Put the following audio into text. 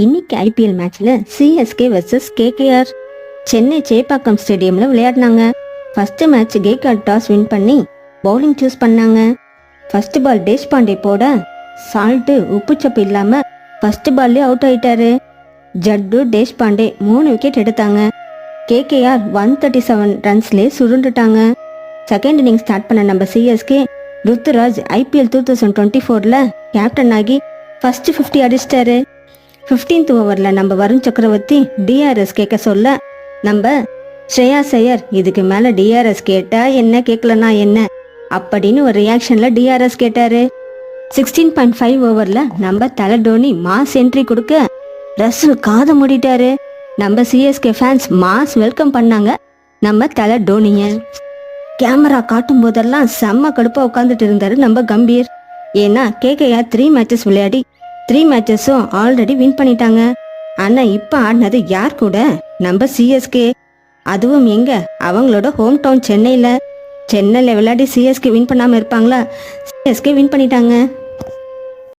இன்னைக்கு ஐபிஎல் மேட்ச்ல CSK versus KKR Chennai Chepauk ஸ்டேடியம்ல விளையாடினாங்க. First match KKR toss win பண்ணி பவுலிங் சூஸ் பண்ணாங்க. ஃபர்ஸ்ட் பால் தேஷ்பாண்டே போட சால்ட்டு உப்புச்சப்பு இல்லாம ஃபர்ஸ்ட் பால்லே அவுட் ஆயிட்டாரு. ஜட்டு தேஷ்பாண்டே 3 விக்கெட் எடுத்தாங்க. கேகேஆர் 137 ரன்ஸ்லேயே சுருண்டுட்டாங்க. செகண்ட் இன்னிங் ஸ்டார்ட் பண்ண நம்ம சிஎஸ்கே ருத்துராஜ் ஐபிஎல் 2024ல கேப்டன் ஆகி ஃபர்ஸ்ட் 50 அடிச்சிட்டாரு. 15th ஓவரில் நம்ம வருண் சக்கரவர்த்தி டிஆர்எஸ் கேட்க சொல்ல நம்ம ஸ்ரேயாஸ் ஐயர் இதுக்கு மேலே டிஆர்எஸ் கேட்டா என்ன கேட்கலனா என்ன அப்படின்னு ஒரு ரியாக்ஷன்ல டிஆர்எஸ் கேட்டாரு. 16.5 ஓவரில் நம்ம தலை டோனி மாஸ் என்ட்ரி கொடுக்க ரசல் காதை மூடிட்டாரு. நம்ம சிஎஸ்கே ஃபேன்ஸ் மாஸ் வெல்கம் பண்ணாங்க நம்ம தலை டோனிய. கேமரா காட்டும் போதெல்லாம் செம்ம கடுப்பா உட்காந்துட்டு இருந்தாரு நம்ம கம்பீர். ஏன்னா கேகேஆர் 3 மேட்சஸ் விளையாடி 3 மேட்சஸும் ஆல்ரெடி வின் பண்ணிட்டாங்க. ஆனா இப்ப ஆடினது யார் கூட? நம்ம சிஎஸ்கே. அதுவும் எங்க? அவங்களோட ஹோம் டவுன் சென்னையில விளையாடி சிஎஸ்கே வின் பண்ணாம இருப்பாங்களா? சிஎஸ்கே வின் பண்ணிட்டாங்க.